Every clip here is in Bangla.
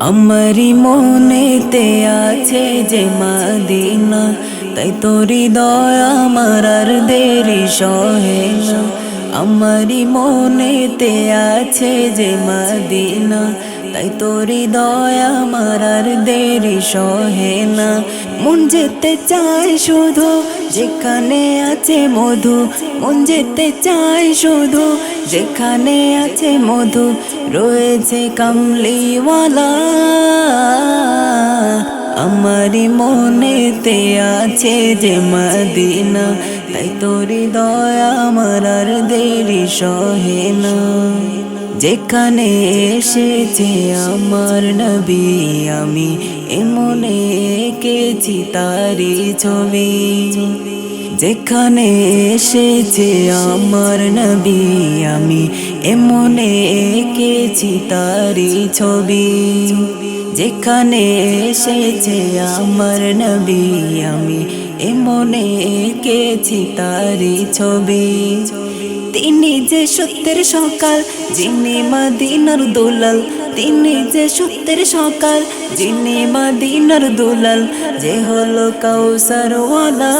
আমারি মনেতে আছে যে মদিনা, তাই তোরি দয়া আমার আর দেরি সহে না। আমারি মনেতে আছে যে মদিনা, তাই তোরি দয়া আমার আর দেরি সহে না। মন যেতে চায় শুধু যেখানে আছে মধু, মন যেতে চায় শুধু যেখানে আছে মধু, রয়েছে কামলিওয়ালা। আমারি মনেতে আছে যে মদিনা, তাই তোরি দয়া আমার আর দেরি সহে না। যেখানে এসেছে আমার নবী, আমি এমনে এঁকেছি তারি ছবি। যেখানে এসেছে আমার নবী, আমি এমনে এঁকেছি তারি ছবি। যেখানে এসেছে আমার নবী, আমি এমনে এঁকেছি তারি ছবি। তিনি যে সত্যের সকাল, যিনি মদিনার দুলাল, তিনি যে সত্যের সকাল, যিনি মদিনার দুলাল, যে হলো কাউসারওয়ালা।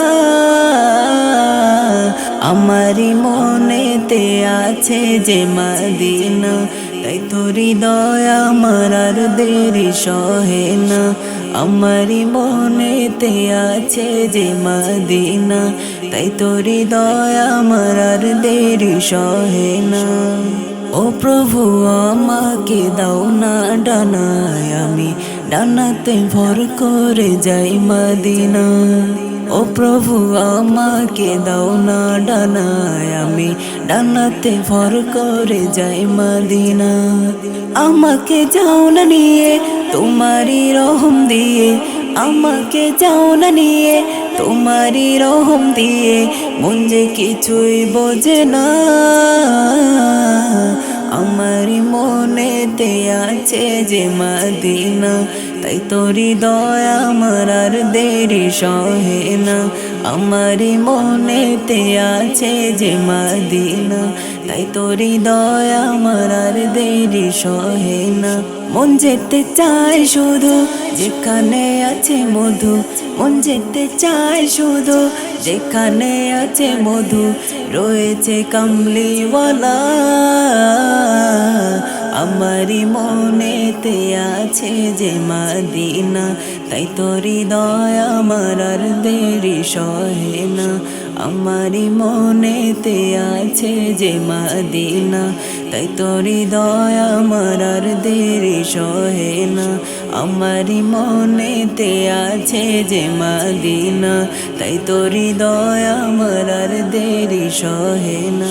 আমারি মনেতে আছে যে মদিনা, তাই তোরি দয়া আমার আর দেরি সহে না। আমারি মনেতে আছে যে মদিনা, তাই তোরি দয়া আমার আর দেরি সহে না। ও প্রভু আমাকে দাও না ডানায়, আমি ডানাতে ভর করে যাই মদিনা। ও প্রভু আমাকে দাও না ডানায়, আমি ডানাতে ভর করে যাই মদিনা। আমাকে যাও না নিয়ে তোমারি রহম দিয়ে, আমাকে যাও না নিয়ে তোমারি রহম দিয়ে, মন যে কিছুই বোঝে না। আমারি মনেতে আছে যে মদিনা, তাই তোরি দয়া আমার আর দেরি সহে না। আমারি মনেতে আছে যে মদিনা, তাই তোরি দয়া আমার আর দেরি সহে না। মন যেতে চায় শুধু যেখানে আছে মধু, মন যেতে চায় শুধু যেখানে আছে মধু, রয়েছে কামলিওয়ালা। আমারি মনেতে আছে যে মদিনা, তাই তোরি দয়া আমার আর দেরি সহে না। আমারি মনেতে আছে যে মদিনা, তাই তোরি দয়া আমার আর দেরি সহে না। আমারি মনেতে আছে যে মদিনা, তাই তোরি দয়া আমার আর দেরি সহে না।